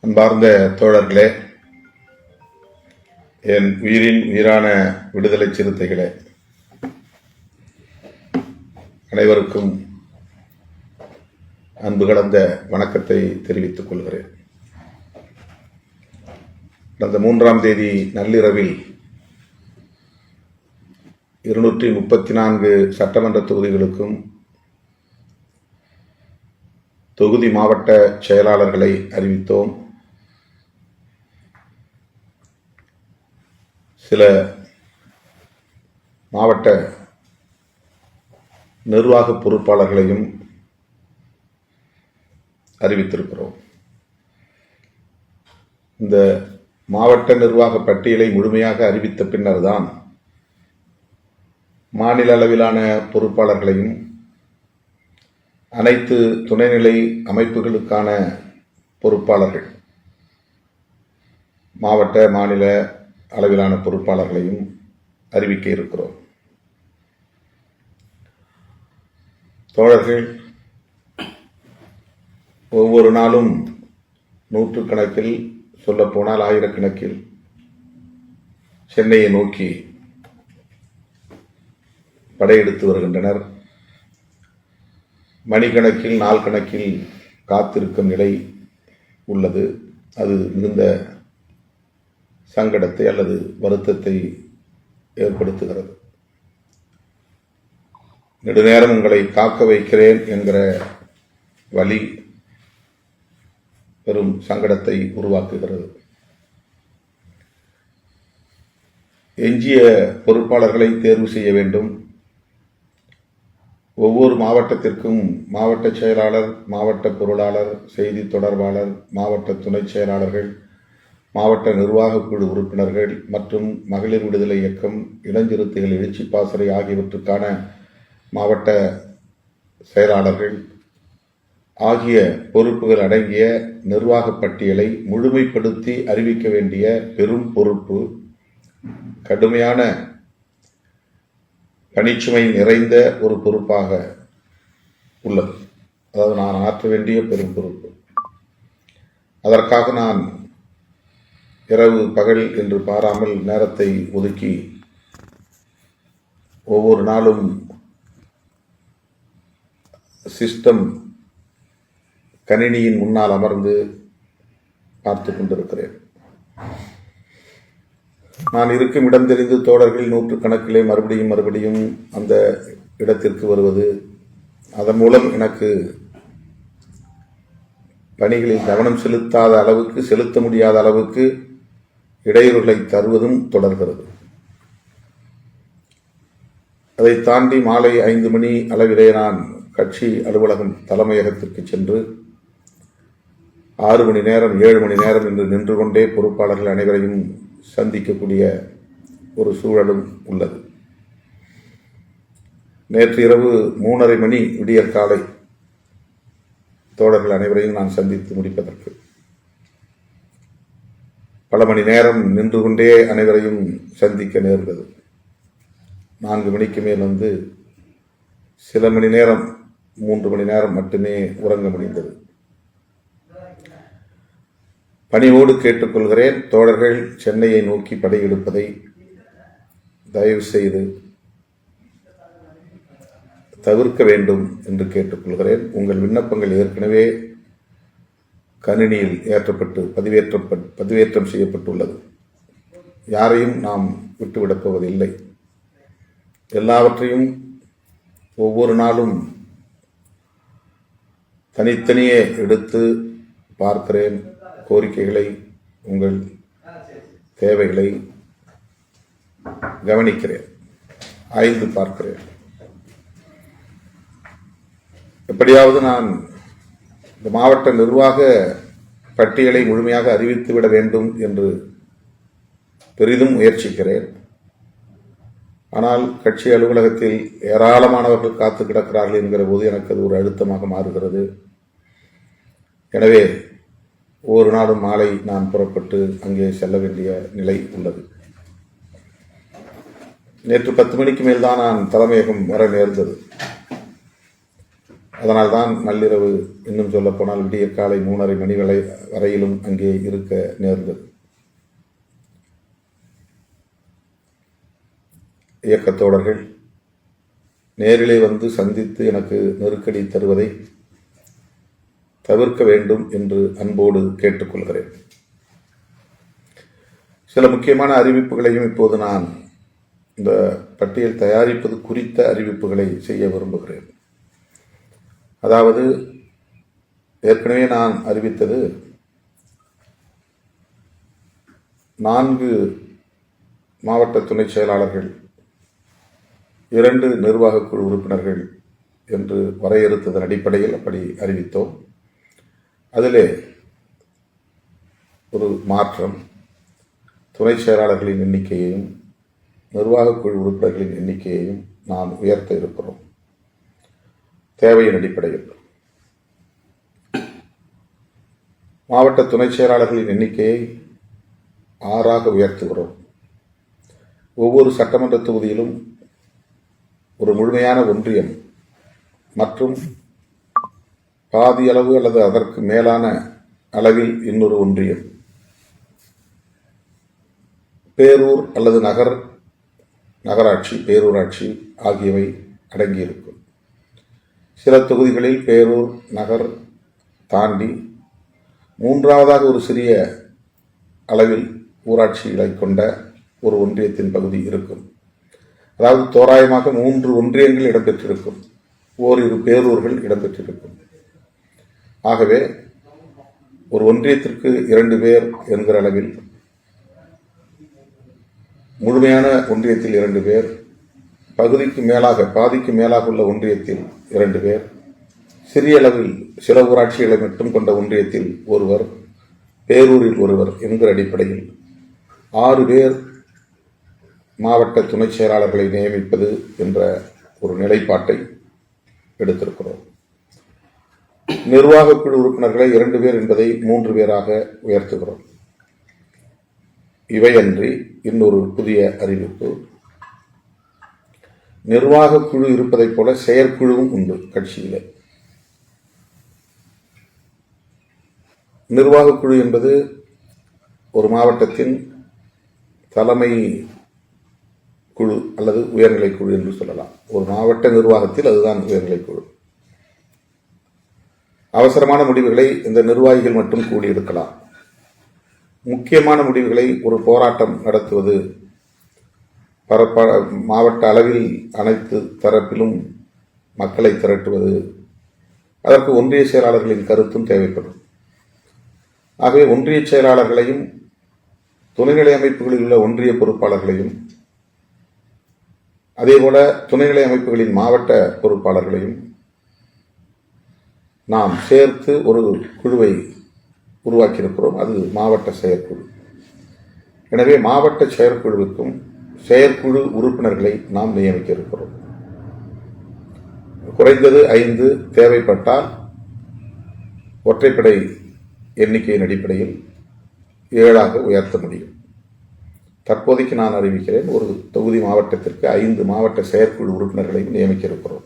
அன்பார்ந்த தோழர்களே, என் உயிரின் உயிரான விடுதலை சிறுத்தைகளே, அனைவருக்கும் அன்பு கலந்த வணக்கத்தை தெரிவித்துக் கொள்கிறேன். கடந்த 3ஆம் தேதி நள்ளிரவில் 234 சட்டமன்ற தொகுதிகளுக்கும் தொகுதி மாவட்ட செயலாளர்களை அறிவித்தோம். சில மாவட்ட நிர்வாக பொறுப்பாளர்களையும் அறிவித்திருக்கிறோம். இந்த மாவட்ட நிர்வாக பட்டியலை முழுமையாக அறிவித்த பின்னர் தான் மாநில அளவிலான பொறுப்பாளர்களையும் அனைத்து துணைநிலை அமைப்புகளுக்கான பொறுப்பாளர்கள், மாவட்ட மாநில அளவிலான பொறுப்பாளர்களையும் அறிவிக்க இருக்கிறோம். தோழர்கள், ஒவ்வொரு நாளும் நூற்றுக்கணக்கில், சொல்லப்போனால் ஆயிரக்கணக்கில் சென்னையை நோக்கி படையெடுத்து வருகின்றனர். மணிக்கணக்கில், நாள் கணக்கில் காத்திருக்கும் நிலை உள்ளது. அது மிகுந்த சங்கடத்தை அல்லது வருத்தத்தை ஏற்படுத்துகிறது. நெடுநேரம் உங்களை காக்க வைக்கிறேன் என்கிற வழி பெரும் சங்கடத்தை உருவாக்குகிறது. எஞ்சிய பொறுப்பாளர்களை தேர்வு செய்ய வேண்டும். ஒவ்வொரு மாவட்டத்திற்கும் மாவட்ட செயலாளர், மாவட்ட பொருளாளர், செய்தி தொடர்பாளர், மாவட்ட துணை செயலாளர்கள், மாவட்ட நிர்வாக குழு உறுப்பினர்கள் மற்றும் மகளிர் விடுதலை இயக்கம், இளஞ்சிறுத்தைகள் எழுச்சி பாசறை ஆகியவற்றுக்கான மாவட்ட செயலாளர்கள் ஆகிய பொறுப்புகள் அடங்கிய நிர்வாக பட்டியலை முழுமைப்படுத்தி அறிவிக்க வேண்டிய பெரும் பொறுப்பு, கடுமையான பணிச்சுமை நிறைந்த ஒரு பொறுப்பாக உள்ளது. அதாவது நான் ஆற்ற வேண்டிய பெரும் பொறுப்பு. அதற்காக நான் இரவு பகல் என்று பாராமல் நேரத்தை ஒதுக்கி ஒவ்வொரு நாளும் சிஸ்டம் கணினியின் முன்னால் அமர்ந்து பார்த்து கொண்டிருக்கிறேன். நான் இருக்கும் இடம் தெரிந்து தோழர்கள் நூற்றுக்கணக்கிலே மறுபடியும் அந்த இடத்திற்கு வருவது, அதன் மூலம் எனக்கு பணிகளில் கவனம் செலுத்தாத அளவுக்கு, செலுத்த முடியாத அளவுக்கு இடையூறுகளை தருவதும் தொடர்கிறது. அதை தாண்டி மாலை 5 மணி அளவிலே நான் கட்சி அலுவலகம் தலைமையகத்திற்கு சென்று 6 மணி நேரம் 7 மணி நேரம் என்று நின்று கொண்டே பொறுப்பாளர்கள் அனைவரையும் சந்திக்கக்கூடிய ஒரு சூழலும் உள்ளது. நேற்று இரவு 3:30 மணி விடியற் காலை தோழர்கள் அனைவரையும் நான் சந்தித்து முடிப்பதற்கு பல மணி நேரம் நின்று கொண்டே அனைவரையும் சந்திக்க நேர்ந்தது. 4 மணிக்கு மேல் வந்து சில மணி நேரம், 3 மணி நேரம் மட்டுமே உறங்க முடிந்தது. பணிவோடு கேட்டுக்கொள்கிறேன், தோழர்கள் சென்னையை நோக்கி படையெடுப்பதை தயவு செய்து தவிர்க்க வேண்டும் என்று கேட்டுக்கொள்கிறேன். உங்கள் விண்ணப்பங்கள் ஏற்கனவே கணினியில் ஏற்றப்பட்டு பதிவேற்றம் செய்யப்பட்டுள்ளது. யாரையும் நாம் விட்டுவிடப் போவதில்லை. எல்லாவற்றையும் ஒவ்வொரு நாளும் தனித்தனியே எடுத்து பார்க்கிறேன். கோரிக்கைகளை, உங்கள் தேவைகளை கவனிக்கிறேன், ஆய்ந்து பார்க்கிறேன். எப்படியாவது நான் இந்த மாவட்ட நிர்வாக பட்டியலை முழுமையாக அறிவித்துவிட வேண்டும் என்று பெரிதும் முயற்சிக்கிறேன். ஆனால் கட்சி அலுவலகத்தில் ஏராளமானவர்கள் காத்து கிடக்கிறார்கள் என்கிற போது எனக்கு அது ஒரு அழுத்தமாக மாறுகிறது. எனவே ஒவ்வொரு நாளும் மாலை நான் புறப்பட்டு அங்கே செல்ல வேண்டிய நிலை உள்ளது. நேற்று 10 மணிக்கு மேல் தான் நான் தலைமையகம் வர நேர்ந்தது. அதனால்தான் நள்ளிரவு, இன்னும் சொல்லப்போனால் விடிய காலை 3:30 மணி வரையிலும் அங்கே இருக்க நேர்ந்தது. இயக்கத்தோழர்கள் நேரிலே வந்து சந்தித்து எனக்கு நெருக்கடி தருவதை தவிர்க்க வேண்டும் என்று அன்போடு கேட்டுக்கொள்கிறேன். சில முக்கியமான அறிவிப்புகளையும் இப்போது நான் இந்த பட்டியல் தயாரிப்பது குறித்த அறிவிப்புகளை செய்ய விரும்புகிறேன். அதாவது, ஏற்கனவே நான் அறிவித்தது 4 மாவட்ட துணை செயலாளர்கள், 2 நிர்வாக குழு உறுப்பினர்கள் என்று வரையறுத்ததன் அடிப்படையில் அப்படி அறிவித்தோம். அதிலே ஒரு மாற்றம், துணை செயலாளர்களின் எண்ணிக்கையையும் நிர்வாக குழு உறுப்பினர்களின் எண்ணிக்கையையும் நாம் உயர்த்த இருக்கிறோம். தேவையின் அடிப்படையில் மாவட்ட துணை செயலாளர்களின் எண்ணிக்கையை 6ஆக உயர்த்துகிறோம். ஒவ்வொரு சட்டமன்ற தொகுதியிலும் ஒரு முழுமையான ஒன்றியம் மற்றும் பாதி அளவு அல்லது அதற்கு மேலான அளவில் இன்னொரு ஒன்றியம், பேரூர் அல்லது நகராட்சி, பேரூராட்சி ஆகியவை அடங்கியிருக்கும். சில தொகுதிகளில் பேரூர், நகர் தாண்டி 3ஆவதாக ஒரு சிறிய அளவில் ஊராட்சிகளை கொண்ட ஒரு ஒன்றியத்தின் பகுதி இருக்கும். அதாவது தோராயமாக 3 ஒன்றியங்கள் இடம்பெற்றிருக்கும், ஓரிரு பேரூர்கள் இடம்பெற்றிருக்கும். ஆகவே ஒரு ஒன்றியத்திற்கு 2 பேர் என்கிற அளவில், முழுமையான ஒன்றியத்தில் 2 பேர், பகுதிக்கு மேலாக பாதிக்கு மேலாக உள்ள ஒன்றியத்தில் 2 பேர், சிறிய அளவில் சில ஊராட்சிகளை மட்டும் கொண்ட ஒன்றியத்தில் ஒருவர், பேரூரில் ஒருவர் என்கிற அடிப்படையில் 6 பேர் மாவட்ட துணை செயலாளர்களை நியமிப்பது என்ற ஒரு நிலைப்பாட்டை எடுத்திருக்கிறோம். நிர்வாக குழு உறுப்பினர்களை 2 பேர் என்பதை 3 பேராக உயர்த்துகிறோம். இவையன்றி இன்னொரு புதிய அறிவிப்பு, நிர்வாக குழு இருப்பதைப் போல செயற்குழுவும் உண்டு கட்சியிலே. நிர்வாக குழு என்பது ஒரு மாவட்டத்தின் தலைமை குழு அல்லது உயர்நிலை குழு என்று சொல்லலாம். ஒரு மாவட்ட நிர்வாகத்தில் அதுதான் உயர்நிலை குழு. அவசரமான முடிவுகளை இந்த நிர்வாகிகள் மட்டும் கூடி எடுக்கலாம். முக்கியமான முடிவுகளை ஒரு போராட்டம் நடத்துவது, மாவட்ட அளவில் அனைத்து தரப்பிலும் மக்களை திரட்டுவது, அதற்கு ஒன்றிய செயலாளர்களின் கருத்தும் தேவைப்படும். ஆகவே ஒன்றிய செயலாளர்களையும் துணைநிலை அமைப்புகளில் உள்ள ஒன்றிய பொறுப்பாளர்களையும் அதேபோல துணைநிலை அமைப்புகளின் மாவட்ட பொறுப்பாளர்களையும் நாம் சேர்த்து ஒரு குழுவை உருவாக்கியிருக்கிறோம். அது மாவட்ட செயற்குழு. எனவே மாவட்ட செயற்குழுவுக்கும் செயற்குழு உறுப்பினர்களை நாம் நியமிக்க இருக்கிறோம். குறைந்தது 5, தேவைப்பட்டால் ஒற்றைப்படை எண்ணிக்கையின் அடிப்படையில் 7ஆக உயர்த்த முடியும். தற்போதைக்கு நான் அறிவிக்கிறேன், ஒரு தொகுதி மாவட்டத்திற்கு 5 மாவட்ட செயற்குழு உறுப்பினர்களையும் நியமிக்க இருக்கிறோம்.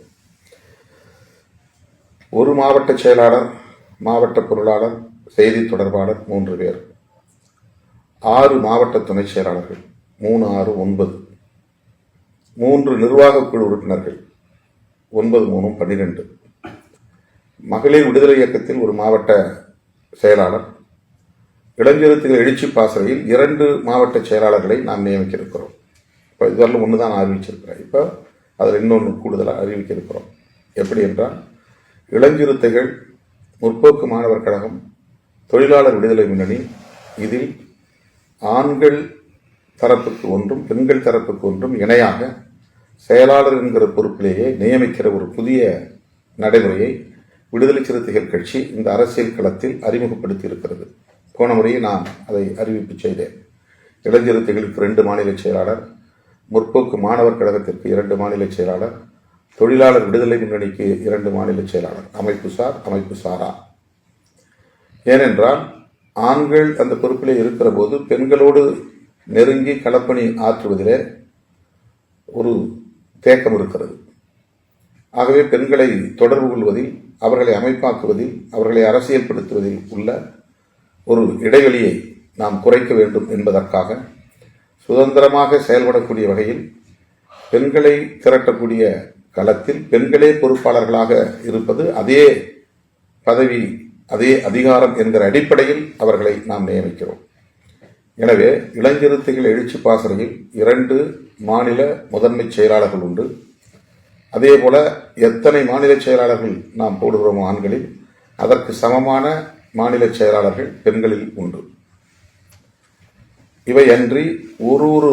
ஒரு மாவட்ட செயலாளர், மாவட்ட பொருளாளர், செய்தி தொடர்பாளர் 3 பேர், 6 மாவட்ட துணை செயலாளர்கள், 3, 6, 9, 3 நிர்வாக குழு உறுப்பினர்கள், 9, 3, 12, மகளிர் விடுதலை இயக்கத்தில் ஒரு மாவட்ட செயலாளர், இளஞ்சிறுத்தைகள் எழுச்சி பாசறையில் 2 மாவட்ட செயலாளர்களை நாம் நியமிக்க இருக்கிறோம். இப்போ இதுவரையிலும் 1 தான் அறிவிச்சிருக்கிறேன். இப்போ அதில் இன்னொன்று கூடுதலாக அறிவிக்க இருக்கிறோம். எப்படி என்றால், இளஞ்சிறுத்தைகள், முற்போக்கு மாணவர் கழகம், தொழிலாளர் விடுதலை முன்னணி, இதில் ஆண்கள் தரப்புக்கு ஒன்றும் பெண்கள் தரப்புக்கு ஒன்றும் இணையாக செயலாளர் என்கிற பொறுப்பிலேயே நியமிக்கிற ஒரு புதிய நடைமுறையை விடுதலை சிறுத்தைகள் கட்சி இந்த அரசியல் களத்தில் அறிமுகப்படுத்தி இருக்கிறது. போன முறையே நான் அதை அறிவிப்பு செய்தேன். இளஞ்சிறுத்தைகளுக்கு 2 மாநில செயலாளர், முற்போக்கு மாணவர் கழகத்திற்கு 2 மாநில செயலாளர், தொழிலாளர் விடுதலை முன்னணிக்கு 2 மாநில செயலாளர், அமைப்புசார், அமைப்பு சாரா. ஏனென்றால் ஆண்கள் அந்த பொறுப்பிலே இருக்கிற போது பெண்களோடு நெருங்கி களப்பணி ஆற்றுவதிலே ஒரு தேக்கம் இருக்கிறது. ஆகவே பெண்களை தொடர்பு கொள்வதில் அவர்களை அமைப்பாக்குவதில், அவர்களை அரசியல்படுத்துவதில் உள்ள ஒரு இடைவெளியை நாம் குறைக்க வேண்டும் என்பதற்காக சுதந்திரமாக செயல்படக்கூடிய வகையில் பெண்களை திரட்டக்கூடிய களத்தில் பெண்களே பொறுப்பாளர்களாக இருப்பது அதே பதவி, அதே அதிகாரம் என்கிற அடிப்படையில் அவர்களை நாம் நியமிக்கிறோம். எனவே இளஞ்சிறுத்தைகள் எழுச்சி பாசறையில் 2 மாநில முதன்மை செயலாளர்கள் உண்டு. அதேபோல எத்தனை மாநில செயலாளர்கள் நாம் போடுகிறோமோ ஆண்களில், அதற்கு சமமான மாநில செயலாளர்கள் பெண்களில் உண்டு. இவை அன்றி ஒரு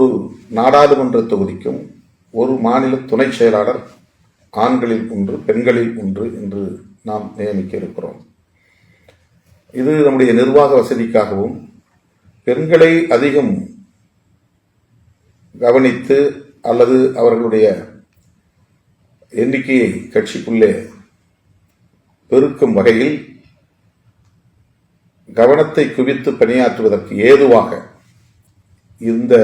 நாடாளுமன்ற தொகுதிக்கும் ஒரு மாநில துணை செயலாளர் ஆண்களில் ஒன்று, பெண்களில் ஒன்று என்று நாம் நியமிக்க இருக்கிறோம். இது நம்முடைய நிர்வாக வசதிக்காகவும் பெண்களை அதிகம் கவனித்து அல்லது அவர்களுடைய எண்ணிக்கையை கட்சிக்குள்ளே பெருக்கும் வகையில் கவனத்தை குவித்து பணியாற்றுவதற்கு ஏதுவாக இந்த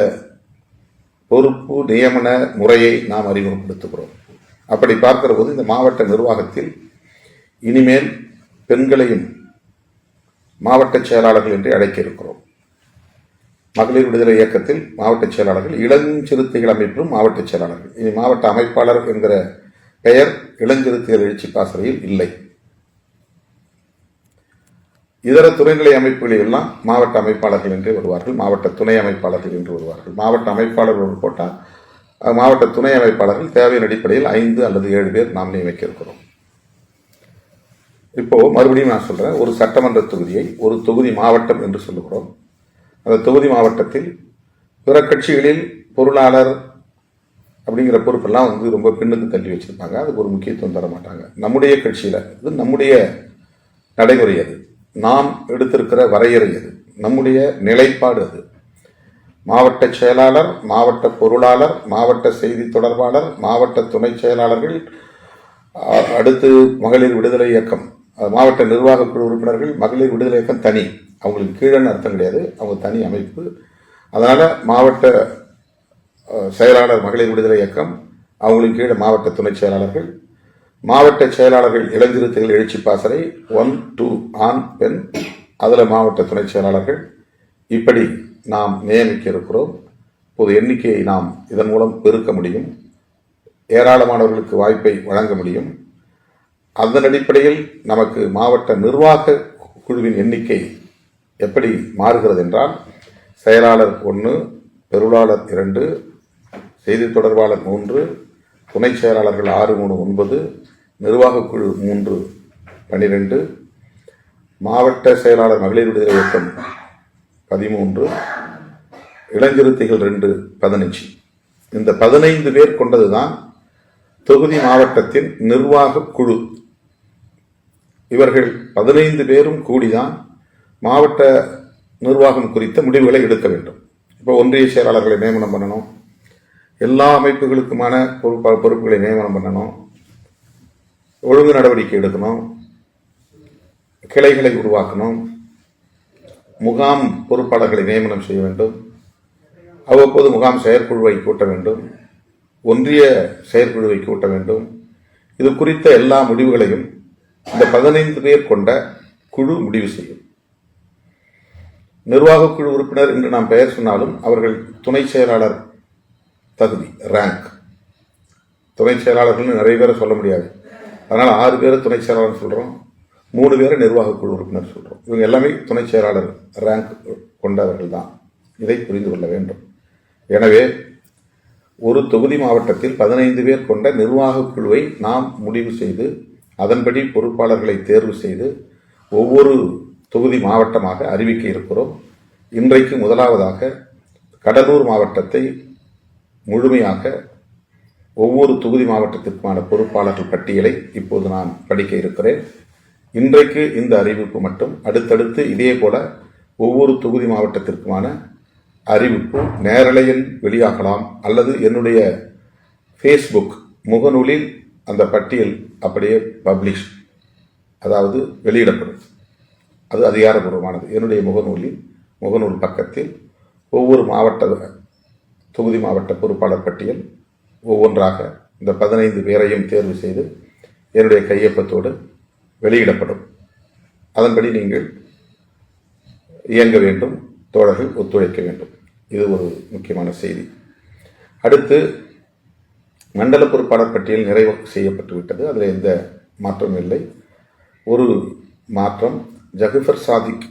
பொறுப்பு நியமன முறையை நாம் அறிமுகப்படுத்துகிறோம். அப்படி பார்க்கிற போது இந்த மாவட்ட நிர்வாகத்தில் இனிமேல் பெண்களையும் மாவட்ட செயலாளர்கள் என்று அழைக்க இருக்கிறோம். மகளிர் விடுதலை இயக்கத்தில் மாவட்ட செயலாளர்கள், இளஞ்சிறுத்தைகள் அமைப்பிலும் மாவட்ட செயலாளர்கள். இனி மாவட்ட அமைப்பாளர் என்கிற பெயர் இளஞ்சிறுத்தைகள் எழுச்சி பாசறையில் இல்லை. இதர துணைநிலை அமைப்புகளில் எல்லாம் மாவட்ட அமைப்பாளர்கள் என்று வருவார்கள், மாவட்ட துணை அமைப்பாளர்கள் என்று வருவார்கள். மாவட்ட அமைப்பாளர்கள் போட்டால் மாவட்ட துணை அமைப்பாளர்கள் தேவையின் அடிப்படையில் 5 அல்லது 7 பேர் நாம் நியமிக்க இருக்கிறோம். இப்போ மறுபடியும் நான் சொல்றேன், ஒரு சட்டமன்ற தொகுதியை ஒரு தொகுதி மாவட்டம் என்று சொல்லுகிறோம். அந்த தொகுதி மாவட்டத்தில் பிற கட்சிகளில் பொருளாளர் அப்படிங்கிற பொறுப்பெல்லாம் ரொம்ப பின்னுக்கு தள்ளி வச்சிருப்பாங்க. அதுக்கு ஒரு முக்கியத்துவம் தர மாட்டாங்க. நம்முடைய கட்சியில இது நம்முடைய நடைமுறை, அது நாம் எடுத்திருக்கிற வரையறை, அது நம்முடைய நிலைப்பாடு. அது மாவட்ட செயலாளர், மாவட்ட பொருளாளர், மாவட்ட செய்தி தொடர்பாளர், மாவட்ட துணை செயலாளர்கள், அடுத்து மகளிர் விடுதலை இயக்கம், மாவட்ட நிர்வாக குழு உறுப்பினர்கள். மகளிர் விடுதலை இயக்கம் தனி, அவங்களுக்கு கீழன்னு அர்த்தம் கிடையாது, அவங்க தனி அமைப்பு. அதனால மாவட்ட செயலாளர் மகளிர் விடுதலை இயக்கம், அவங்களுக்கு கீழே மாவட்ட துணை செயலாளர்கள், மாவட்ட செயலாளர்கள் இளஞ்சிறுத்தைகள் எழுச்சி பாசறை 1, 2 ஆண் பெண், அதில் மாவட்ட துணை செயலாளர்கள். இப்படி நாம் நியமிக்க இருக்கிறோம். பொது எண்ணிக்கையை நாம் இதன் மூலம் பெருக்க முடியும், ஏராளமானவர்களுக்கு வாய்ப்பை வழங்க முடியும். அதன் அடிப்படையில் நமக்கு மாவட்ட நிர்வாக குழுவின் எண்ணிக்கை எப்படி மாறுகிறது என்றால், செயலாளர் 1, பொருளாளர் 2, செய்தி தொடர்பாளர் 3, துணை செயலாளர்கள் 6, 3, 9, நிர்வாக குழு 3, 12, மாவட்ட செயலாளர் மகளிர் விடுதலை இயக்கம் 13, இளஞ்சிறுத்தைகள் 2, 15. இந்த 15 பேர் கொண்டதுதான் தொகுதி மாவட்டத்தின் நிர்வாக குழு. இவர்கள் 15 பேரும் கூடிதான் மாவட்ட நிர்வாகம் குறித்த முடிவுகளை எடுக்க வேண்டும். இப்போ ஒன்றிய செயலாளர்களை நியமனம் பண்ணணும், எல்லா அமைப்புகளுக்குமான பொறுப்புகளை நியமனம் பண்ணணும், ஒழுங்கு நடவடிக்கை எடுக்கணும், கிளைகளை உருவாக்கணும், முகாம் பொறுப்பாளர்களை நியமனம் செய்ய வேண்டும், அவ்வப்போது முகாம் செயற்குழுவை கூட்ட வேண்டும், ஒன்றிய செயற்குழுவை கூட்ட வேண்டும். இது குறித்த எல்லா முடிவுகளையும் இந்த 15 பேர் கொண்ட குழு முடிவு செய்யும். நிர்வாக குழு உறுப்பினர் என்று நாம் பெயர் சொன்னாலும் அவர்கள் துணை செயலாளர் தகுதி, ரேங்க். துணை செயலாளர்கள் நிறைய பேரை சொல்ல முடியாது, அதனால 6 பேரை துணை செயலாளர் சொல்றோம், 3 பேரை நிர்வாக குழு உறுப்பினர் சொல்றோம். இவங்க எல்லாமே துணை செயலாளர் ரேங்க் கொண்டவர்கள் தான். இதை புரிந்து கொள்ள வேண்டும். எனவே ஒரு தொகுதி மாவட்டத்தில் 15 பேர் கொண்ட நிர்வாக குழுவை நாம் முடிவு செய்து அதன்படி பொறுப்பாளர்களை தேர்வு செய்து ஒவ்வொரு தொகுதி மாவட்டமாக அறிவிக்க இருக்கிறோம். இன்றைக்கு முதலாவதாக கடலூர் மாவட்டத்தை முழுமையாக ஒவ்வொரு தொகுதி மாவட்டத்திற்குமான பொறுப்பாளர்கள் பட்டியலை இப்போது நான் படிக்க இருக்கிறேன். இன்றைக்கு இந்த அறிவிப்பு மட்டும். அடுத்தடுத்து இதே போல ஒவ்வொரு தொகுதி மாவட்டத்திற்குமான அறிவிப்பு நேரலையில் வெளியாகலாம், அல்லது என்னுடைய ஃபேஸ்புக் முகநூலில் அந்த பட்டியல் அப்படியே பப்ளிஷ், அதாவது வெளியிடப்படும். அது அதிகாரப்பூர்வமானது. என்னுடைய முகநூல் பக்கத்தில் ஒவ்வொரு தொகுதி மாவட்ட பொறுப்பாளர் பட்டியல் ஒவ்வொன்றாக இந்த 15 பேரையும் தேர்வு செய்து என்னுடைய கையொப்பத்தோடு வெளியிடப்படும். அதன்படி நீங்கள் இயங்க வேண்டும், தோழர்கள் ஒத்துழைக்க வேண்டும். இது ஒரு முக்கியமான செய்தி. அடுத்து, மண்டல பொறுப்பாளர் பட்டியல் நிறைவு செய்யப்பட்டுவிட்டது. அதில் எந்த மாற்றமும் இல்லை. ஒரு மாற்றம், ஜஃபர் சாதிக்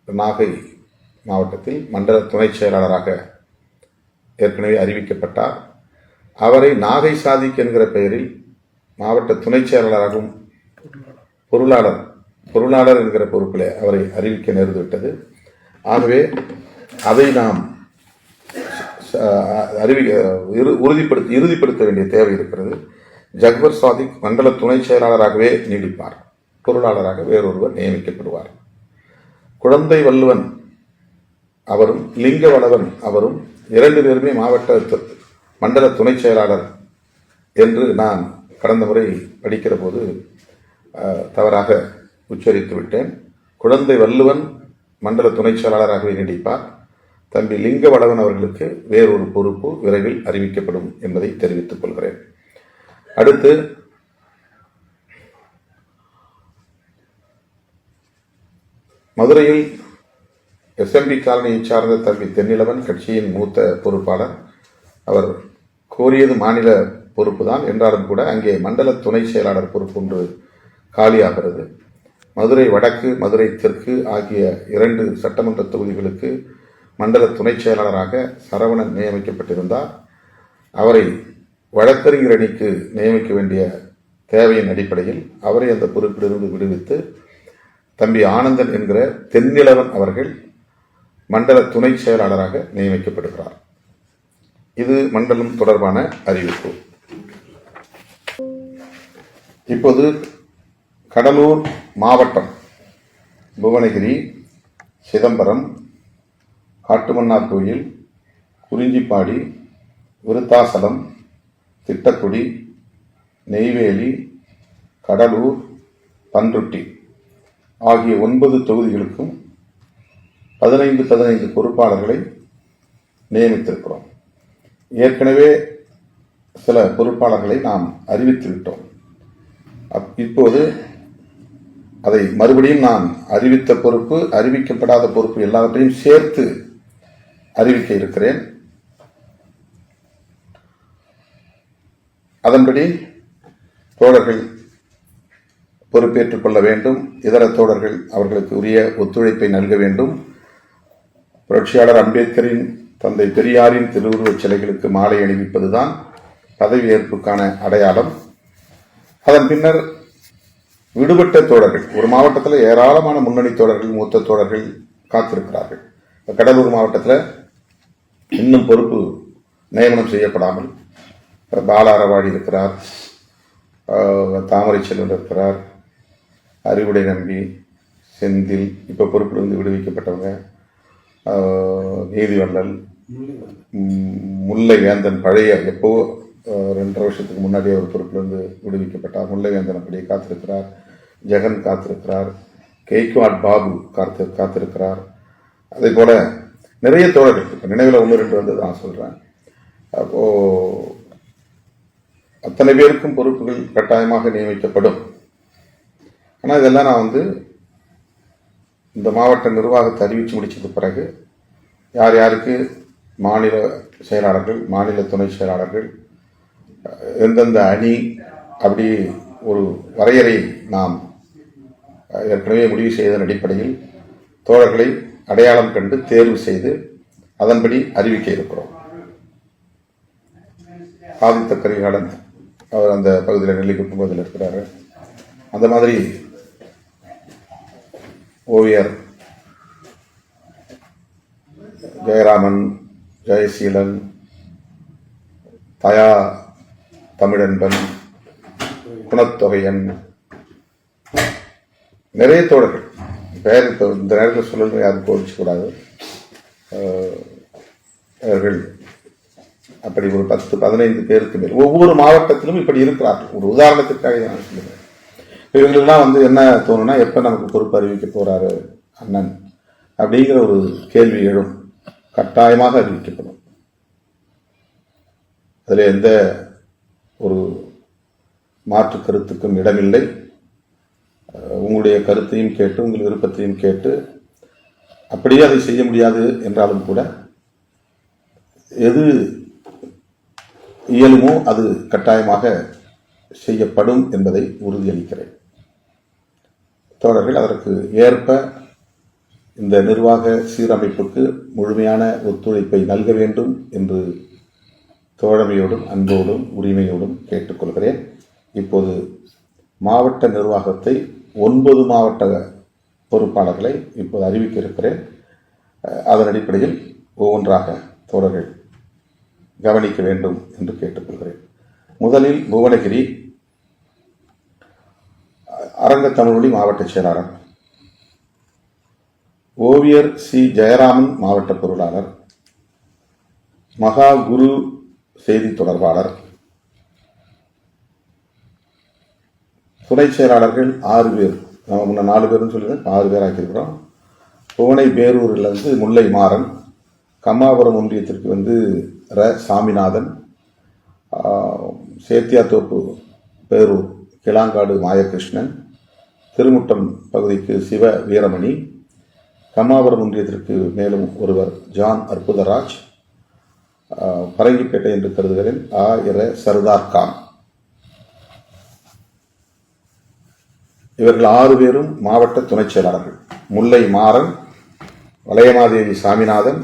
நாகை மாவட்டத்தில் மண்டல துணை செயலாளராக ஏற்கனவே அறிவிக்கப்பட்டார். அவரை நாகை சாதிக் என்கிற பெயரில் மாவட்ட துணை செயலாளராகவும் பொருளாளர் என்கிற பொறுப்பில் அவரை அறிவிக்க நேர்ந்துவிட்டது. ஆகவே அதை நாம் இறுதிப்படுத்த வேண்டிய தேவை இருக்கிறது. ஜஃபர் சாதிக் மண்டல துணை செயலாளராகவே நீடிப்பார், பொருளாளராக வேறொருவர் நியமிக்கப்படுவார். குழந்தை வள்ளுவன் அவரும் லிங்க வளவன் அவரும் 2 பேருமே மாவட்ட மண்டல துணை செயலாளர் என்று நான் கடந்த முறை படிக்கிற போது தவறாக உச்சரித்து விட்டேன். குழந்தை வள்ளுவன் மண்டல துணை செயலாளராகவே நீடிப்பார். தம்பி லிங்க வளவன் அவர்களுக்கு வேறொரு பொறுப்பு விரைவில் அறிவிக்கப்படும் என்பதை தெரிவித்துக் கொள்கிறேன். அடுத்து, மதுரையில் எஸ்எம்பி காலனியை சார்ந்த தம்பி தென்னிலவன் கட்சியின் மூத்த பொறுப்பாளர். அவர் கோரியது மாநில பொறுப்பு தான் என்றாலும் கூட அங்கே மண்டல துணை செயலாளர் பொறுப்பு ஒன்று காலியாகிறது. மதுரை வடக்கு, மதுரை தெற்கு ஆகிய 2 சட்டமன்ற தொகுதிகளுக்கு மண்டல துணை செயலாளராக சரவணன் நியமிக்கப்பட்டிருந்தார். அவரை வழக்கறிஞர் அணிக்கு நியமிக்க வேண்டிய தேவையின் அடிப்படையில் அவரை அந்த பொறுப்பிலிருந்து விடுவித்து தம்பி ஆனந்தன் என்கிற தென்னிலவன் அவர்கள் மண்டல துணை செயலாளராக நியமிக்கப்படுகிறார். இது மண்டலம் தொடர்பான அறிவிப்பு. இப்போது கடலூர் மாவட்டம் புவனகிரி, சிதம்பரம், காட்டுமன்னார் கோயில், குறிஞ்சிப்பாடி, விருத்தாசலம், திட்டக்குடி, நெய்வேலி, கடலூர், பன்ருட்டி ஆகிய 9 தொகுதிகளுக்கும் 15 பொறுப்பாளர்களை நியமித்திருக்கிறோம். ஏற்கனவே சில பொறுப்பாளர்களை நாம் அறிவித்துவிட்டோம். இப்போது அதை மறுபடியும் நான் அறிவித்த பொறுப்பு, அறிவிக்கப்படாத பொறுப்பு எல்லாவற்றையும் சேர்த்து அறிவிக்க இருக்கிறேன். அதன்படி தோழர்கள் பொறுப்பேற்றுக் கொள்ள வேண்டும். இதர தோழர்கள் அவர்களுக்கு உரிய ஒத்துழைப்பை நல்க வேண்டும். புரட்சியாளர் அம்பேத்கரின், தந்தை பெரியாரின் திருவுருவச் சிலைகளுக்கு மாலை அணிவிப்பதுதான் பதவியேற்புக்கான அடையாளம். அதன் பின்னர் விடுபட்ட தோழர்கள், ஒரு மாவட்டத்தில் ஏராளமான முன்னணி தோழர்கள், மூத்த தோழர்கள் காத்திருக்கிறார்கள். கடலூர் மாவட்டத்தில் இன்னும் பொறுப்பு நியமனம் செய்யப்படாமல் பாலாரவாடி இருக்கிறார், தாமரை செல்வன் இருக்கிறார், அறிவுடை நம்பி, செந்தில், இப்போ பொறுப்பிலிருந்து விடுவிக்கப்பட்டவங்க, நீதிவள்ளல், முல்லை வேந்தன், பழைய எப்போ 2.5 வருஷத்துக்கு முன்னாடி அவர் பொறுப்பிலிருந்து விடுவிக்கப்பட்டார். முல்லை வேந்தன் அப்படியே காத்திருக்கிறார், ஜெகன் காத்திருக்கிறார், கெய்க்வாட் பாபு காத்திருக்கிறார். அதே போல நிறைய தோழர்கள், இப்போ நினைவில் 1-2 வந்து நான் சொல்கிறேன். அப்போது அத்தனை பேருக்கும் பொறுப்புகள் கட்டாயமாக நியமிக்கப்படும். ஆனால் இதெல்லாம் நான் இந்த மாவட்ட நிர்வாகத்தை அறிவித்து முடிச்சது பிறகு யார் யாருக்கு மாநில செயலாளர்கள், மாநில துணை செயலாளர்கள், எந்தெந்த அணி, அப்படி ஒரு வரையறை நாம் ஏற்கனவே முடிவு செய்ததன் அடிப்படையில் தோழர்களை அடையாளம் கண்டு தேர்வு செய்து அதன்படி அறிவிக்க இருக்கிறோம். ஆதித்த கரிகாலன் அவர் அந்த பகுதியில் நெல்லிக்குப்பம் பகுதியில் இருக்கிறாரு. அந்த மாதிரி ஓவியர் ஜெயராமன், ஜெயசீலன், தயா தமிழன்பன், குணத்தொகையன், நிறைய தோழர்கள் பெயர் இப்போ இந்த நேரத்தில் சொல்லணும், யாரும் கோவிச்சக்கூடாது. அவர்கள் அப்படி ஒரு 10-15 பேருக்கு மேல் ஒவ்வொரு மாவட்டத்திலும் இப்படி இருக்கிறார்கள். ஒரு உதாரணத்துக்காக நான் சொல்லுவேன். இவங்களுக்கெல்லாம் என்ன தோணுன்னா, எப்போ நமக்கு பொறுப்பு அறிவிக்க போறாரு அண்ணன் அப்படிங்கிற ஒரு கேள்வி எழும். கட்டாயமாக அறிவிக்கப்படும். அதில் எந்த ஒரு மாற்று கருத்துக்கும் இடமில்லை. உங்களுடைய கருத்தையும் கேட்டு உங்கள் விருப்பத்தையும் கேட்டு அப்படியே அதை செய்ய முடியாது என்றாலும் கூட எது இயலுமோ அது கட்டாயமாக செய்யப்படும் என்பதை உறுதியளிக்கிறேன். தோழர்கள் அதற்கு ஏற்ப இந்த நிர்வாக சீரமைப்புக்கு முழுமையான ஒத்துழைப்பை நல்க வேண்டும் என்று தோழமையோடும் அன்போடும் உரிமையோடும் கேட்டுக்கொள்கிறேன். இப்போது மாவட்ட நிர்வாகத்தை 9 மாவட்ட பொறுப்பாளர்களை இப்போது அறிவிக்க இருக்கிறேன். அதன் அடிப்படையில் ஒவ்வொன்றாக தோழர்கள் கவனிக்க வேண்டும் என்று கேட்டுக்கொள்கிறேன். முதலில் புவனகிரி அரங்க தமிழ்மொழி மாவட்ட செயலாளர், ஓவியர் சி ஜெயராமன் மாவட்ட பொருளாளர், மகா குரு செய்தி தொடர்பாளர், துணை செயலாளர்கள் 6 பேர். நம்ம முன்ன 4 பேர்னு சொல்லி 6 பேர் ஆக்கியிருக்கிறோம். புவனை பேரூரில் முல்லை மாறன், கம்மாபுரம் ஒன்றியத்திற்கு ர சாமிநாதன், சேத்தியாத்தோப்பு பேரூர் கிளாங்காடு மாயகிருஷ்ணன், திருமுட்டம் பகுதிக்கு சிவ வீரமணி, கம்மாபுரம் ஒன்றியத்திற்கு மேலும் ஒருவர் ஜான் அற்புதராஜ், பரங்கிப்பேட்டை என்று கருதுகிறேன் சர்தார் கான். இவர்கள் 6 பேரும் மாவட்ட துணை செயலாளர்கள். முல்லை மாறன், வளையமாதேவி சாமிநாதன்,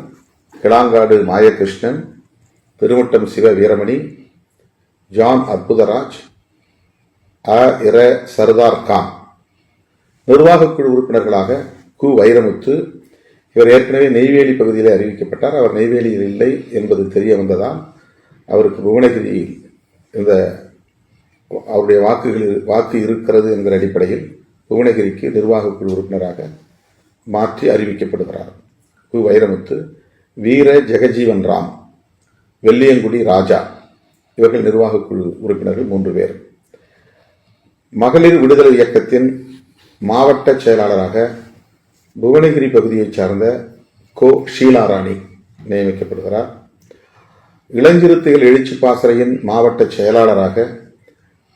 கிளாங்காடு மாயகிருஷ்ணன், திருமுட்டம் சிவ வீரமணி, ஜான் அற்புதராஜ், சர்தார் கான். நிர்வாகக் குழு உறுப்பினர்களாக கு வைரமுத்து. இவர் ஏற்கனவே நெய்வேலி பகுதியில் அறிவிக்கப்பட்டார். அவர் நெய்வேலியில் இல்லை என்பது தெரிய வந்ததால் அவருக்கு புவனகிரியில் இந்த அவருடைய வாக்கு இருக்கிறது என்கிற அடிப்படையில் புவனகிரிக்கு நிர்வாகக் குழு உறுப்பினராக மாற்றி அறிவிக்கப்படுகிறார். கு வைரமுத்து, வீர ஜெகஜீவன் ராம், வெள்ளியங்குடி ராஜா. இவர்கள் நிர்வாகக் குழு உறுப்பினர்கள் 3 பேர். மகளிர் விடுதலை இயக்கத்தின் மாவட்ட செயலாளராக புவனகிரி பகுதியைச் சார்ந்த கோ ஷீலாராணி நியமிக்கப்படுகிறார். இளஞ்சிறுத்தைகள் எழுச்சி பாசறையின் மாவட்ட செயலாளராக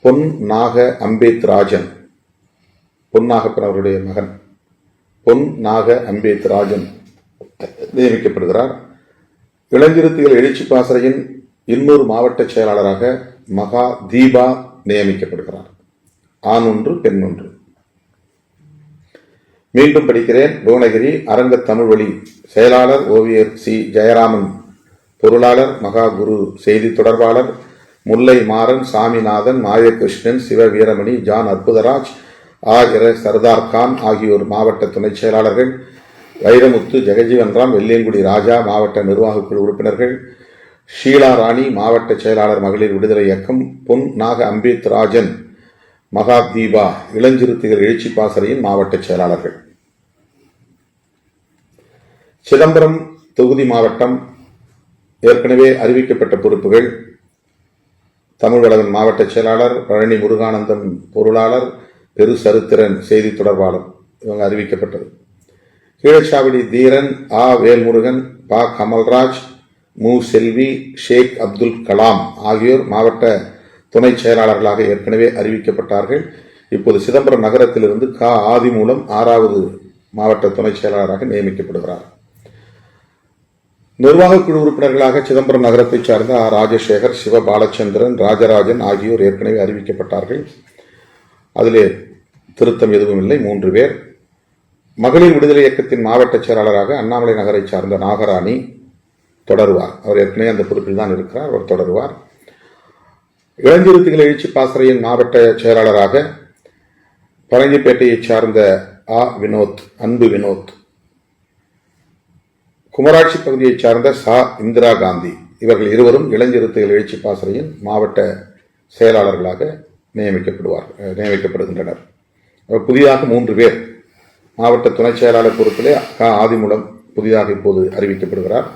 பொன் நாக அம்பேத் ராஜன், பொன்னாகப்பன் அவருடைய மகன் பொன் நாக அம்பேத் ராஜன் நியமிக்கப்படுகிறார். இளஞ்சிறுத்தைகள் எழுச்சி பாசறையின் இன்னொரு மாவட்ட செயலாளராக மகா தீபா நியமிக்கப்படுகிறார். ஆண் ஒன்று பெண் ஒன்று. மீண்டும் படிக்கிறேன். புவனகிரி அரங்க தமிழ்வழி செயலாளர் ஓவியர் சி ஜெயராமன் பொருளாளர், மகா குரு செய்தி தொடர்பாளர் முல்லை மாறன், சாமிநாதன், மாயகிருஷ்ணன், சிவ வீரமணி, ஜான் அற்புதராஜ், சர்தார் கான் ஆகியோர் மாவட்ட துணை செயலாளர்கள். வைரமுத்து, ஜெகஜீவன் ராம், வெள்ளியங்குடி ராஜா மாவட்ட நிர்வாகக் குழு உறுப்பினர்கள். ஷீலா ராணி மாவட்ட செயலாளர் மகளிர் விடுதலை இயக்கம். பொன் நாக அம்பேத் ராஜன், மகா தீபா இளஞ்சிறுத்தைகள் எழுச்சி பாசறையின் மாவட்ட செயலாளர்கள். சிதம்பரம் தொகுதி மாவட்டம் ஏற்கனவே அறிவிக்கப்பட்ட பொறுப்புகள்: தமிழ்வளவன் மாவட்ட செயலாளர், பழனி முருகானந்தம் பொருளாளர், பெரு சரித்திரன் செய்தி தொடர்பாளர். இவங்க அறிவிக்கப்பட்டது. கீழச்சாவடி தீரன், வேல்முருகன், பா கமல்ராஜ், மு செல்வி, ஷேக் அப்துல் கலாம் ஆகியோர் மாவட்ட துணை செயலாளர்களாக ஏற்கனவே அறிவிக்கப்பட்டார்கள். இப்போது சிதம்பரம் நகரத்திலிருந்து ஆதிமூலம் 6வது மாவட்ட துணை செயலாளராக நியமிக்கப்படுகிறார். நிர்வாகக் குழு உறுப்பினர்களாக சிதம்பரம் நகரத்தைச் சார்ந்த ராஜசேகர், சிவ பாலச்சந்திரன், ராஜராஜன் ஆகியோர் ஏற்கனவே அறிவிக்கப்பட்டார்கள். அதிலே திருத்தம் எதுவும் இல்லை. 3 பேர். மகளிர் விடுதலை இயக்கத்தின் மாவட்ட செயலாளராக அண்ணாமலை நகரைச் சார்ந்த நாகராணி தொடருவார். அவர் ஏற்கனவே அந்த பொறுப்பில் தான் இருக்கிறார். அவர் தொடருவார். இளஞ்சிறுத்தைகள் எழுச்சி பாசறையின் மாவட்ட செயலாளராக பரங்கிப்பேட்டையைச் சார்ந்த வினோத், அன்பு வினோத். குமராட்சி பகுதியைச் சார்ந்த இந்திரா காந்தி. இவர்கள் இருவரும் இளஞ்சிறுத்தைகள் எழுச்சி பாசறையின் மாவட்ட செயலாளர்களாக நியமிக்கப்படுகின்றனர். புதிதாக 3 பேர். மாவட்ட துணை செயலாளர் பொறுப்பிலே ஆதிமூலம் புதிதாக இப்போது அறிவிக்கப்படுகிறார்.